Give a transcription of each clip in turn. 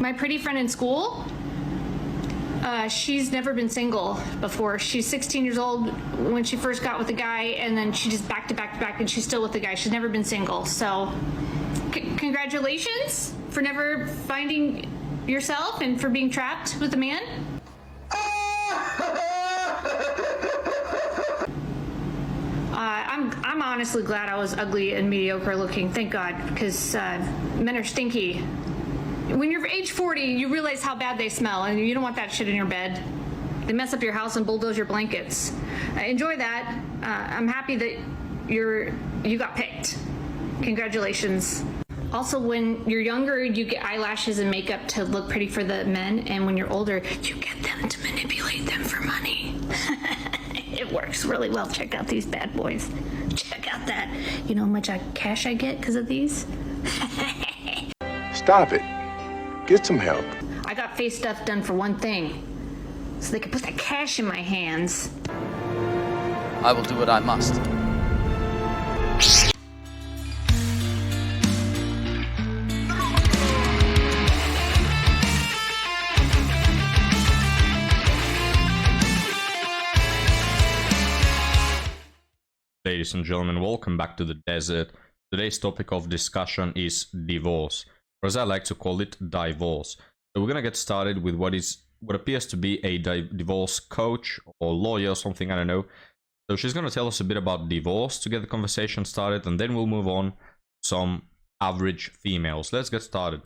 My pretty friend in school, she's never been single before. She's 16 years old when she first got with a guy, and then she just back to back to back, and she's still with the guy. She's never been single. So congratulations for never finding yourself and for being trapped with a man. I'm honestly glad I was ugly and mediocre looking, thank God, because men are stinky. When you're age 40, you realize how bad they smell, and you don't want that shit in your bed. They mess up your house and bulldoze your blankets. Enjoy that. I'm happy that you got picked. Congratulations. Also, when you're younger, you get eyelashes and makeup to look pretty for the men, and when you're older, you get them to manipulate them for money. It works really well. Check out these bad boys. Check out that. You know how much cash I get because of these? Stop it. Get some help. I got face stuff done for one thing, so they can put that cash in my hands. I will do what I must. Ladies and gentlemen, welcome back to the desert. Today's topic of discussion is divorce, or as I like to call it, divorce. So we're gonna get started with what appears to be a divorce coach or lawyer or something, I don't know. So she's gonna tell us a bit about divorce to get the conversation started, and then we'll move on to some average females. Let's get started.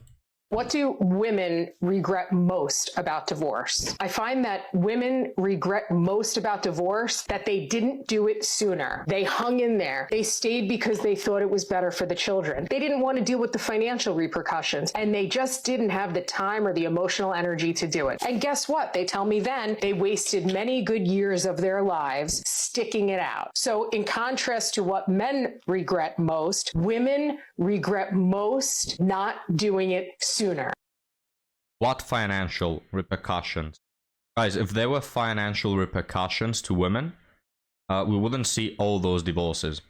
What do women regret most about divorce? I find that women regret most about divorce that they didn't do it sooner. They hung in there. They stayed because they thought it was better for the children. They didn't want to deal with the financial repercussions, and they just didn't have the time or the emotional energy to do it. And guess what? They tell me then they wasted many good years of their lives sticking it out. So in contrast to what men regret most, women regret most not doing it sooner. What financial repercussions? Guys, if there were financial repercussions to women, we wouldn't see all those divorces.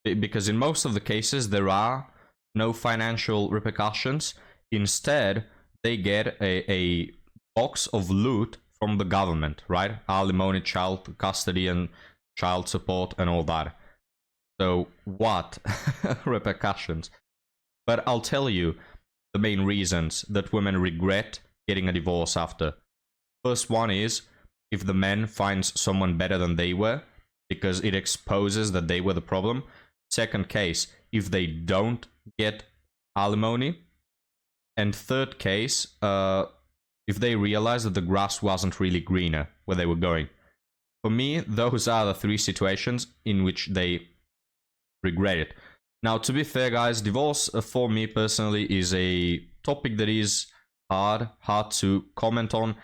Because in most of the cases, there are no financial repercussions. Instead, they get a box of loot from the government, right? Alimony, child custody, and child support, and all that. So, what repercussions? But I'll tell you the main reasons that women regret getting a divorce after. First one is if the man finds someone better than they were, because it exposes that they were the problem. Second case, if they don't get alimony. And third case, if they realize that the grass wasn't really greener where they were going. For me, those are the three situations in which they regret it. Now, to be fair, guys, divorce for me personally is a topic that is hard to comment on,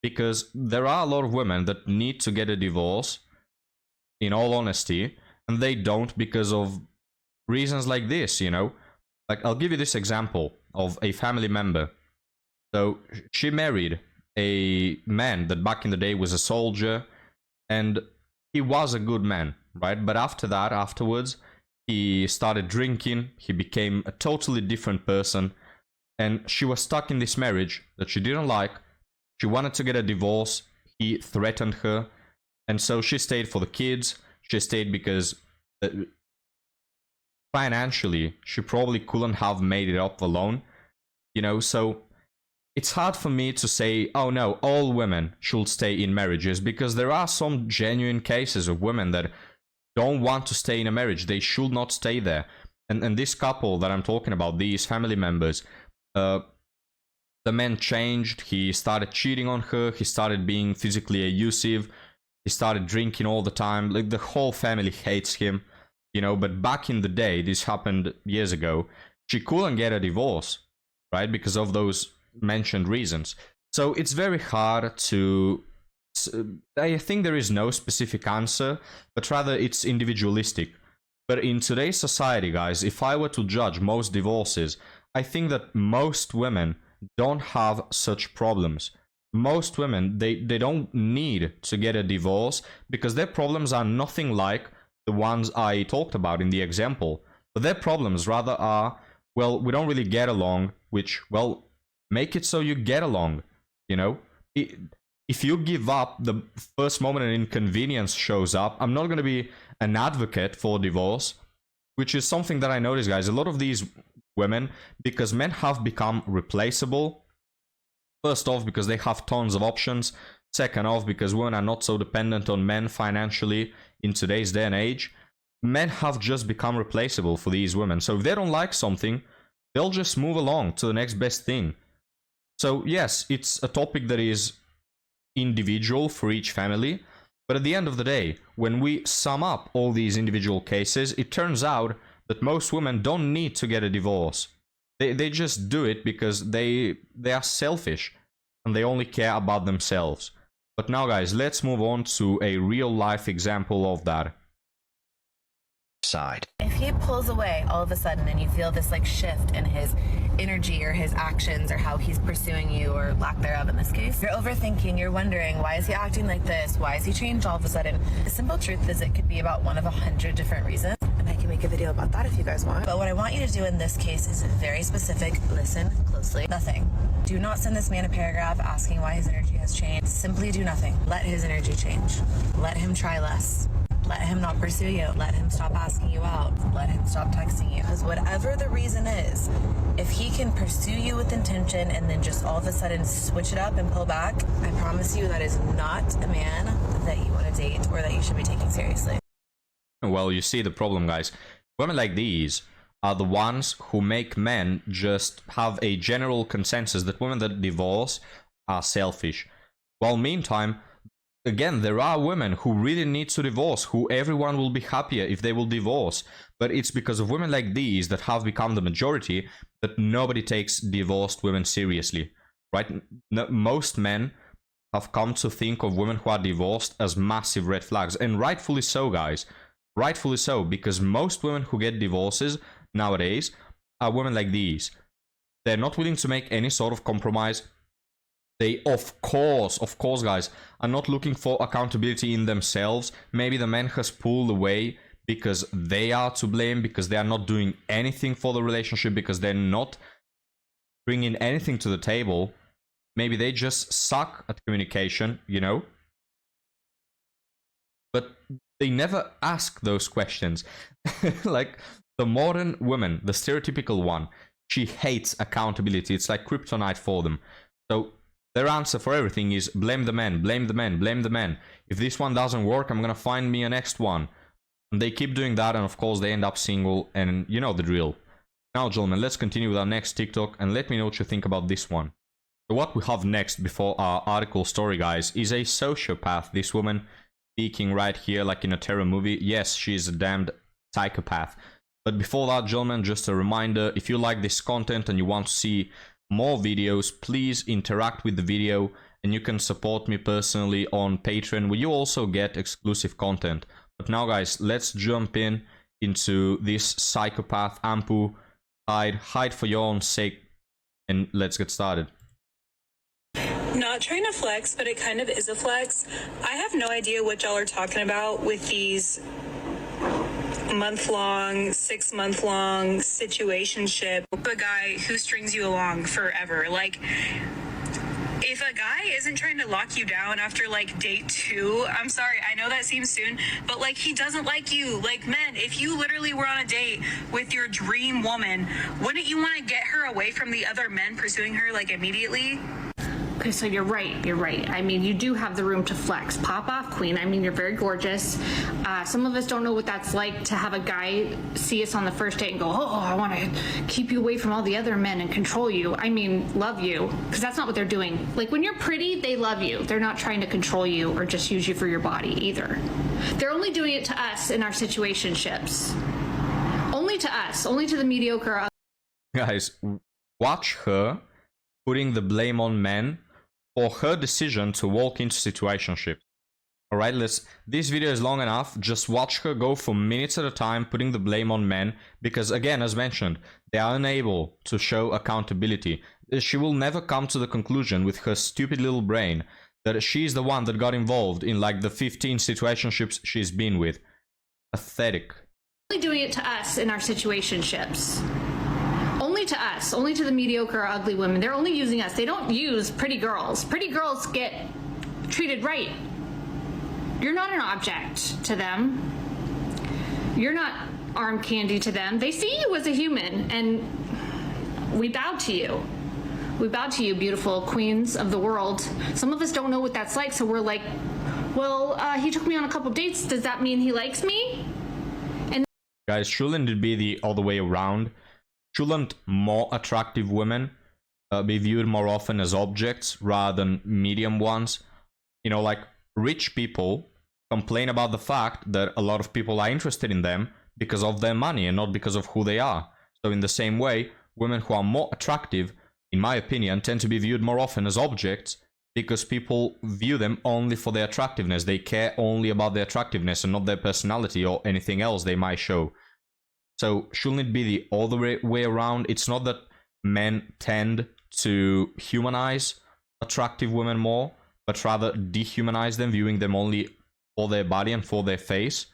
because there are a lot of women that need to get a divorce, in all honesty, and they don't because of reasons like this, you know? Like, I'll give you this example of a family member. So, she married a man that back in the day was a soldier, and he was a good man, right? But afterwards, he started drinking, he became a totally different person, and she was stuck in this marriage that she didn't like. She wanted to get a divorce, he threatened her, and so she stayed for the kids. She stayed because financially, she probably couldn't have made it up alone, you know, so it's hard for me to say, oh no, all women should stay in marriages, because there are some genuine cases of women that don't want to stay in a marriage. They should not stay there. And this couple that I'm talking about, these family members, the man changed. He started cheating on her. He started being physically abusive. He started drinking all the time. Like, the whole family hates him, you know. But back in the day, this happened years ago, she couldn't get a divorce, right? Because of those mentioned reasons. So it's very hard to... I think there is no specific answer, but rather it's individualistic. But in today's society, guys, if I were to judge most divorces, I think that most women don't have such problems. Most women, they don't need to get a divorce because their problems are nothing like the ones I talked about in the example. But their problems rather are, well, we don't really get along, which, well, Make it so you get along, you know? If you give up the first moment an inconvenience shows up, I'm not going to be an advocate for divorce, which is something that I notice, guys. A lot of these women, because men have become replaceable, first off, because they have tons of options. Second off, because women are not so dependent on men financially in today's day and age. Men have just become replaceable for these women. So if they don't like something, they'll just move along to the next best thing. So yes, it's a topic that is individual for each family. But at the end of the day, when we sum up all these individual cases, it turns out that most women don't need to get a divorce. They just do it because they are selfish and they only care about themselves. But now, guys, let's move on to a real life example of that. Side. If he pulls away all of a sudden and you feel this like shift in his energy or his actions or how he's pursuing you or lack thereof in this case, you're overthinking, you're wondering, why is he acting like this? Why is he changed all of a sudden? The simple truth is it could be about one of 100 different reasons. And I can make a video about that if you guys want. But what I want you to do in this case is very specific. Listen closely. Nothing. Do not send this man a paragraph asking why his energy has changed. Simply do nothing. Let his energy change. Let him try less. Let him not pursue you. Let him stop asking you out. Let him stop texting you. Because whatever the reason is, if he can pursue you with intention and then just all of a sudden switch it up and pull back, I promise you that is not a man that you want to date or that you should be taking seriously. Well, you see the problem, guys. Women like these are the ones who make men just have a general consensus that women that divorce are selfish. While meantime, again, there are women who really need to divorce, who everyone will be happier if they will divorce. But it's because of women like these that have become the majority that nobody takes divorced women seriously, right? Most men have come to think of women who are divorced as massive red flags. And rightfully so, guys. Rightfully so, because most women who get divorces nowadays are women like these. They're not willing to make any sort of compromise. They, of course, guys, are not looking for accountability in themselves. Maybe the man has pulled away because they are to blame, because they are not doing anything for the relationship, because they're not bringing anything to the table. Maybe they just suck at communication, you know? But they never ask those questions. Like the modern woman, the stereotypical one, she hates accountability. It's like kryptonite for them. So their answer for everything is blame the man, blame the man, blame the man. If this one doesn't work, I'm gonna find me a next one. And they keep doing that, and of course they end up single, and you know the drill. Now, gentlemen, let's continue with our next TikTok, and let me know what you think about this one. So what we have next before our article story, guys, is a sociopath. This woman speaking right here like in a terror movie. Yes, she's a damned psychopath. But before that, gentlemen, just a reminder, if you like this content and you want to see more videos, please interact with the video, and you can support me personally on Patreon, where you also get exclusive content. But now, guys, let's jump into this psychopath. Ampu, hide for your own sake, and let's get started. Not trying to flex, but it kind of is a flex. I have no idea what y'all are talking about with these month-long, 6-month-long situationship. A guy who strings you along forever. Like, if a guy isn't trying to lock you down after like date 2, I'm sorry, I know that seems soon, but like he doesn't like you. Like, men, if you literally were on a date with your dream woman, wouldn't you want to get her away from the other men pursuing her like immediately? Okay, so you're right. I mean, you do have the room to flex. Pop off, queen. I mean, you're very gorgeous. Some of us don't know what that's like to have a guy see us on the first date and go, oh, I want to keep you away from all the other men and control you. I mean, love you. Because that's not what they're doing. Like, when you're pretty, they love you. They're not trying to control you or just use you for your body either. They're only doing it to us in our situationships. Only to us. Only to the mediocre. Guys, watch her putting the blame on men for her decision to walk into situationship. Alright, this video is long enough. Just watch her go for minutes at a time putting the blame on men, because again, as mentioned, they are unable to show accountability. She will never come to the conclusion with her stupid little brain that she's the one that got involved in like the 15 situationships she's been with. Pathetic. Only doing it to us in our situationships. Only to us, only to the mediocre or ugly women. They're only using us. They don't use pretty girls. Pretty girls get treated right. You're not an object to them. You're not arm candy to them. They see you as a human, and we bow to you. We bow to you, beautiful queens of the world. Some of us don't know what that's like, so we're like, well, he took me on a couple dates. Does that mean he likes me? Guys, shouldn't it be the other way around? Shouldn't more attractive women be viewed more often as objects rather than medium ones? You know, like, rich people complain about the fact that a lot of people are interested in them because of their money and not because of who they are. So in the same way, women who are more attractive, in my opinion, tend to be viewed more often as objects because people view them only for their attractiveness. They care only about their attractiveness and not their personality or anything else they might show. So shouldn't it be the other way around? It's not that men tend to humanize attractive women more, but rather dehumanize them, viewing them only for their body and for their face.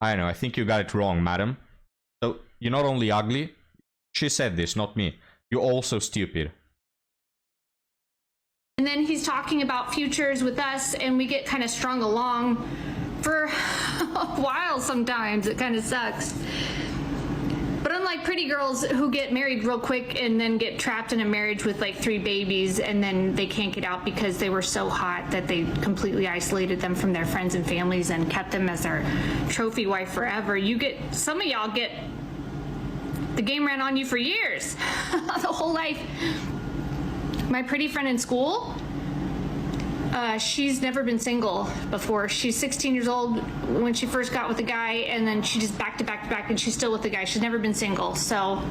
I don't know, I think you got it wrong, madam. So you're not only ugly, she said this, not me. You're also stupid. And then he's talking about futures with us, and we get kind of strung along for a while sometimes. It kind of sucks. But unlike pretty girls who get married real quick and then get trapped in a marriage with like 3 babies and then they can't get out because they were so hot that they completely isolated them from their friends and families and kept them as their trophy wife forever, some of y'all get the game ran on you for years, the whole life. My pretty friend in school, she's never been single before. She's 16 years old when she first got with a guy, and then she just back to back to back, and she's still with the guy. She's never been single. So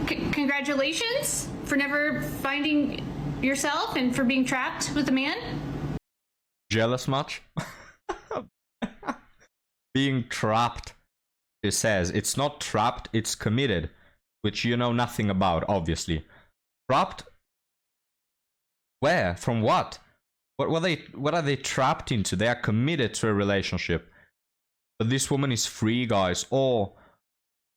congratulations for never finding yourself and for being trapped with a man. Jealous much? Being trapped, she says. It's not trapped, it's committed, which you know nothing about, obviously. Trapped? Where? From what? What are they trapped into? They are committed to a relationship. But this woman is free, guys. Or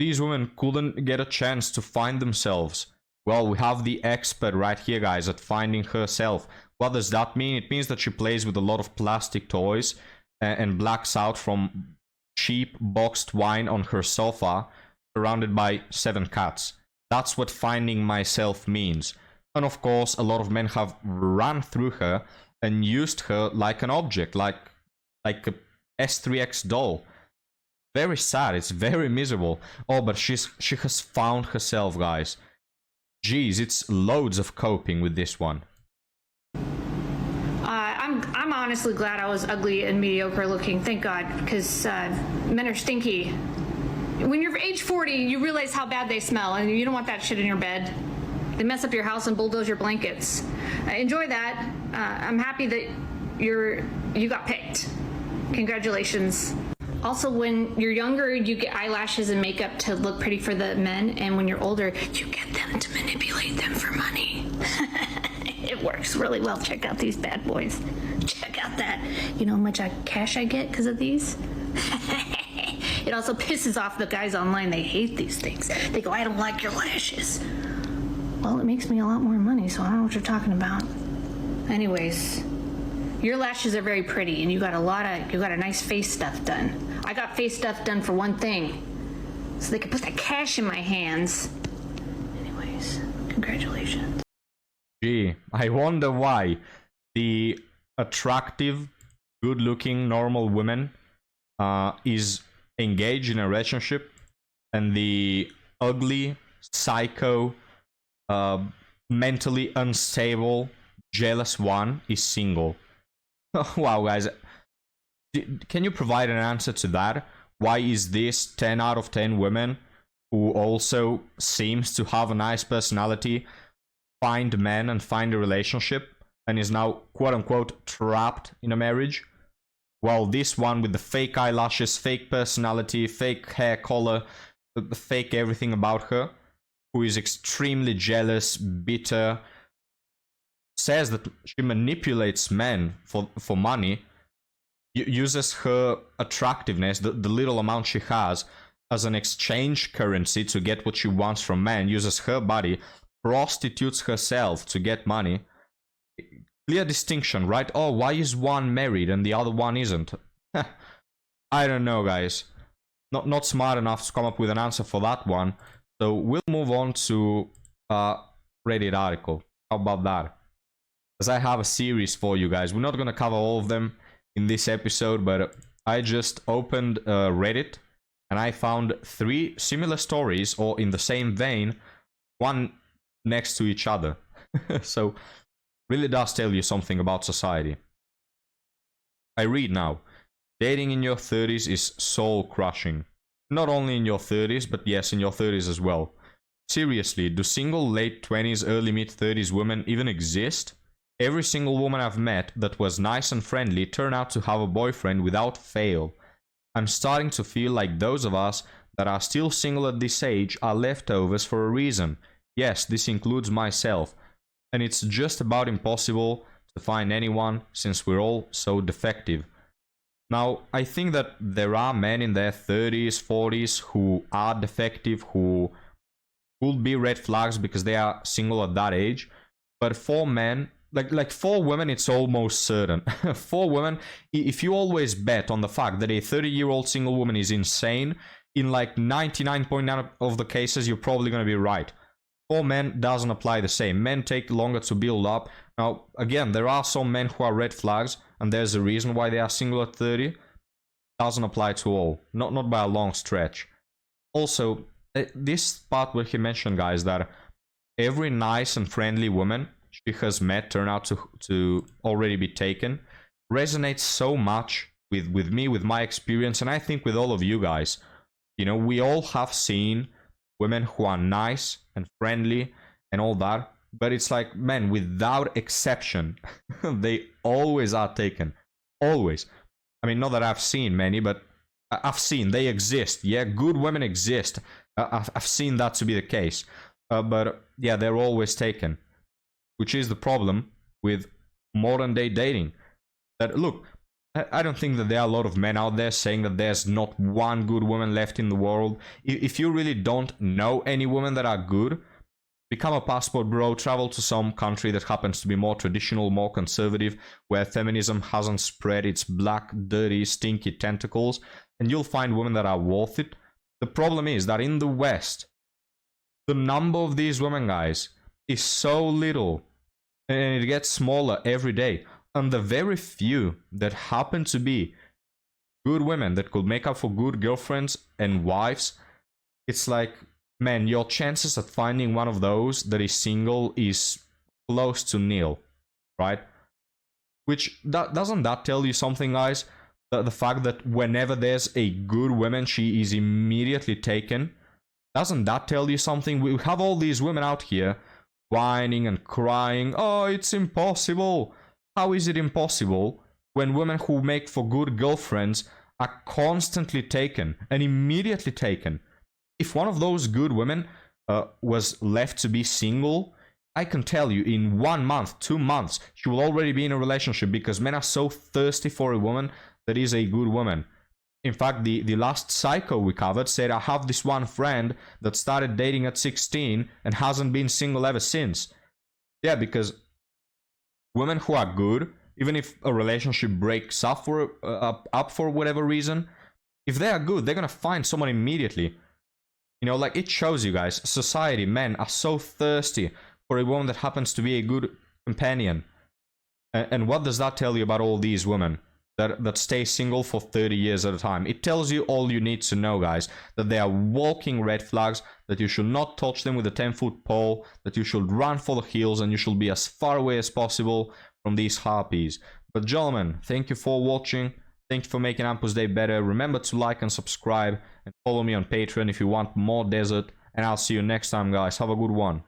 these women couldn't get a chance to find themselves. Well, we have the expert right here, guys, at finding herself. What does that mean? It means that she plays with a lot of plastic toys and blacks out from cheap boxed wine on her sofa, surrounded by 7 cats. That's what finding myself means. And of course, a lot of men have run through her and used her like an object, like a S3X doll. Very sad. It's very miserable. Oh, but she has found herself, guys. Jeez, it's loads of coping with this one. I'm honestly glad I was ugly and mediocre looking. Thank God, because men are stinky. When you're age 40, you realize how bad they smell, and you don't want that shit in your bed. They mess up your house and bulldoze your blankets. Enjoy that. I'm happy that you got picked. Congratulations. Also, when you're younger, you get eyelashes and makeup to look pretty for the men, and when you're older, you get them to manipulate them for money. It works really well. Check out these bad boys. Check out that. You know how much cash I get because of these? It also pisses off the guys online. They hate these things. They go, I don't like your lashes. Well, it makes me a lot more money, so I don't know what you're talking about. Anyways, your lashes are very pretty, and you got a nice face stuff done. I got face stuff done for one thing, so they could put that cash in my hands. Anyways, congratulations. Gee, I wonder why the attractive, good-looking, normal woman is engaged in a relationship, and the ugly, psycho, mentally unstable, jealous one is single. Wow, guys. Can you provide an answer to that? Why is this 10 out of 10 women who also seems to have a nice personality find men and find a relationship and is now quote-unquote trapped in a marriage? While this one with the fake eyelashes, fake personality, fake hair color, the fake everything about her, who is extremely jealous, bitter, says that she manipulates men for money, uses her attractiveness, the little amount she has, as an exchange currency to get what she wants from men, uses her body, prostitutes herself to get money. Clear distinction, right? Oh, why is one married and the other one isn't? I don't know, guys. Not smart enough to come up with an answer for that one. So we'll move on to Reddit article. How about that? As I have a series for you guys. We're not going to cover all of them in this episode, but I just opened Reddit and I found 3 similar stories, or in the same vein, one next to each other. So really does tell you something about society. I read now. Dating in your 30s is soul crushing. Not only in your 30s, but yes, in your 30s as well. Seriously, do single late 20s, early mid 30s women even exist? Every single woman I've met that was nice and friendly turned out to have a boyfriend without fail. I'm starting to feel like those of us that are still single at this age are leftovers for a reason. Yes, this includes myself. And it's just about impossible to find anyone since we're all so defective. Now, I think that there are men in their 30s, 40s who are defective, who will be red flags because they are single at that age. But for men, like for women, it's almost certain. For women, if you always bet on the fact that a 30-year-old single woman is insane, in like 99.9% of the cases, you're probably going to be right. For men, doesn't apply the same. Men take longer to build up. Now, again, there are some men who are red flags, and there's a reason why they are single at 30. Doesn't apply to all. Not by a long stretch. Also, this part where he mentioned, guys, that every nice and friendly woman she has met turn out to already be taken, resonates so much with me, with my experience, and I think with all of you guys. You know, we all have seen women who are nice and friendly and all that, but it's like, man, without exception, they always are taken. Always. I mean, not that I've seen many, but I've seen they exist. Yeah, good women exist. I've seen that to be the case. But yeah, they're always taken, which is the problem with modern day dating. That, look, I don't think that there are a lot of men out there saying that there's not one good woman left in the world. If you really don't know any women that are good, become a passport bro, travel to some country that happens to be more traditional, more conservative, where feminism hasn't spread its black, dirty, stinky tentacles, and you'll find women that are worth it. The problem is that in the West, the number of these women, guys, is so little, and it gets smaller every day. And the very few that happen to be good women that could make up for good girlfriends and wives, it's like, man, your chances of finding one of those that is single is close to nil, right? Which, doesn't that tell you something, guys? The fact that whenever there's a good woman, she is immediately taken. Doesn't that tell you something? We have all these women out here whining and crying, oh, it's impossible. How is it impossible when women who make for good girlfriends are constantly taken and immediately taken? If one of those good women was left to be single, I can tell you in 1 month, 2 months, she will already be in a relationship, because men are so thirsty for a woman that is a good woman. In fact, the last psycho we covered said, I have this one friend that started dating at 16 and hasn't been single ever since. Yeah, because women who are good, even if a relationship breaks up for whatever reason, if they are good, they're gonna find someone immediately. You know, like, it shows you guys, society, men are so thirsty for a woman that happens to be a good companion. And what does that tell you about all these women that stay single for 30 years at a time? It tells you all you need to know, guys, that they are walking red flags, that you should not touch them with a 10-foot pole, that you should run for the hills, and you should be as far away as possible from these harpies. But gentlemen, thank you for watching. Thank you for making Ampus Day better. Remember to like and subscribe, and follow me on Patreon if you want more desert. And I'll see you next time, guys. Have a good one.